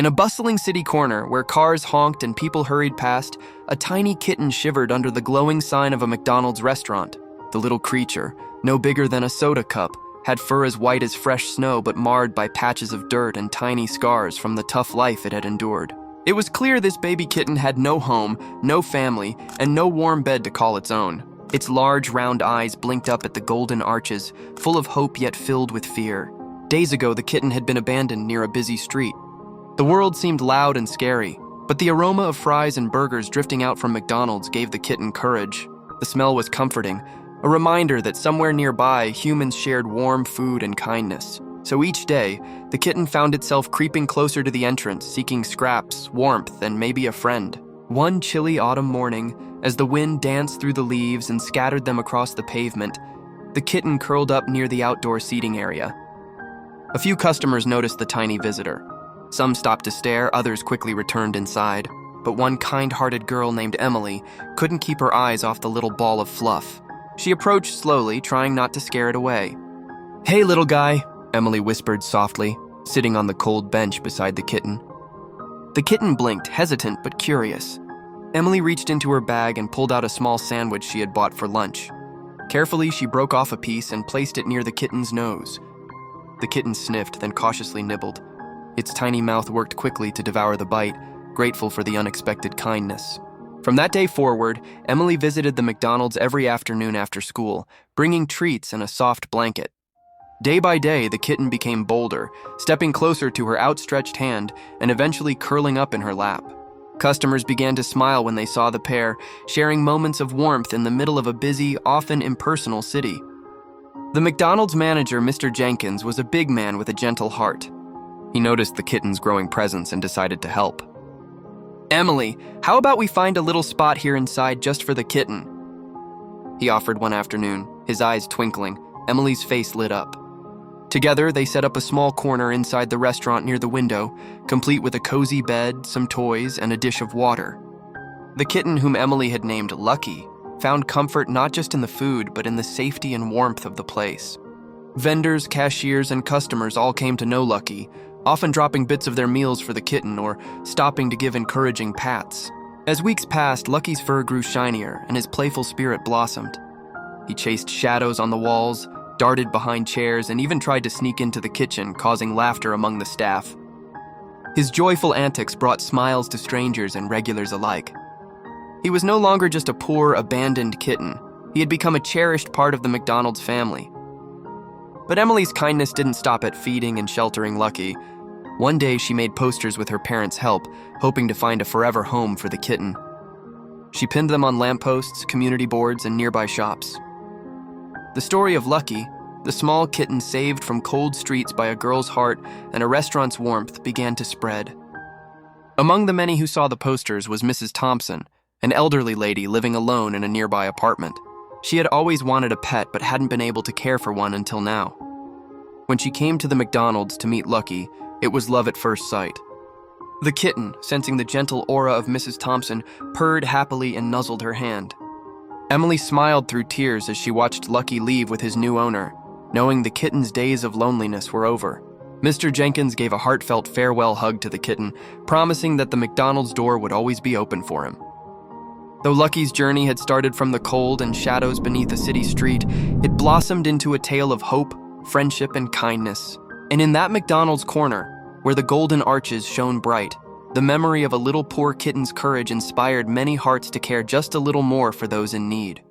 In a bustling city corner where cars honked and people hurried past, a tiny kitten shivered under the glowing sign of a McDonald's restaurant. The little creature, no bigger than a soda cup, had fur as white as fresh snow but marred by patches of dirt and tiny scars from the tough life it had endured. It was clear this baby kitten had no home, no family, and no warm bed to call its own. Its large, round eyes blinked up at the golden arches, full of hope yet filled with fear. Days ago, the kitten had been abandoned near a busy street. The world seemed loud and scary, but the aroma of fries and burgers drifting out from McDonald's gave the kitten courage. The smell was comforting, a reminder that somewhere nearby, humans shared warm food and kindness. So each day, the kitten found itself creeping closer to the entrance, seeking scraps, warmth, and maybe a friend. One chilly autumn morning, as the wind danced through the leaves and scattered them across the pavement, the kitten curled up near the outdoor seating area. A few customers noticed the tiny visitor. Some stopped to stare, others quickly returned inside. But one kind-hearted girl named Emily couldn't keep her eyes off the little ball of fluff. She approached slowly, trying not to scare it away. "Hey, little guy," Emily whispered softly, sitting on the cold bench beside the kitten. The kitten blinked, hesitant but curious. Emily reached into her bag and pulled out a small sandwich she had bought for lunch. Carefully, she broke off a piece and placed it near the kitten's nose. The kitten sniffed, then cautiously nibbled. Its tiny mouth worked quickly to devour the bite, grateful for the unexpected kindness. From that day forward, Emily visited the McDonald's every afternoon after school, bringing treats and a soft blanket. Day by day, the kitten became bolder, stepping closer to her outstretched hand and eventually curling up in her lap. Customers began to smile when they saw the pair, sharing moments of warmth in the middle of a busy, often impersonal city. The McDonald's manager, Mr. Jenkins, was a big man with a gentle heart. He noticed the kitten's growing presence and decided to help. "Emily, how about we find a little spot here inside just for the kitten?" He offered one afternoon, his eyes twinkling. Emily's face lit up. Together, they set up a small corner inside the restaurant near the window, complete with a cozy bed, some toys, and a dish of water. The kitten, whom Emily had named Lucky, found comfort not just in the food, but in the safety and warmth of the place. Vendors, cashiers, and customers all came to know Lucky, often dropping bits of their meals for the kitten or stopping to give encouraging pats. As weeks passed, Lucky's fur grew shinier and his playful spirit blossomed. He chased shadows on the walls, darted behind chairs, and even tried to sneak into the kitchen, causing laughter among the staff. His joyful antics brought smiles to strangers and regulars alike. He was no longer just a poor, abandoned kitten. He had become a cherished part of the McDonald's family. But Emily's kindness didn't stop at feeding and sheltering Lucky. One day, she made posters with her parents' help, hoping to find a forever home for the kitten. She pinned them on lampposts, community boards, and nearby shops. The story of Lucky, the small kitten saved from cold streets by a girl's heart and a restaurant's warmth, began to spread. Among the many who saw the posters was Mrs. Thompson, an elderly lady living alone in a nearby apartment. She had always wanted a pet but hadn't been able to care for one until now. When she came to the McDonald's to meet Lucky, it was love at first sight. The kitten, sensing the gentle aura of Mrs. Thompson, purred happily and nuzzled her hand. Emily smiled through tears as she watched Lucky leave with his new owner, knowing the kitten's days of loneliness were over. Mr. Jenkins gave a heartfelt farewell hug to the kitten, promising that the McDonald's door would always be open for him. Though Lucky's journey had started from the cold and shadows beneath a city street, it blossomed into a tale of hope, friendship, and kindness. And in that McDonald's corner, where the golden arches shone bright, the memory of a little poor kitten's courage inspired many hearts to care just a little more for those in need.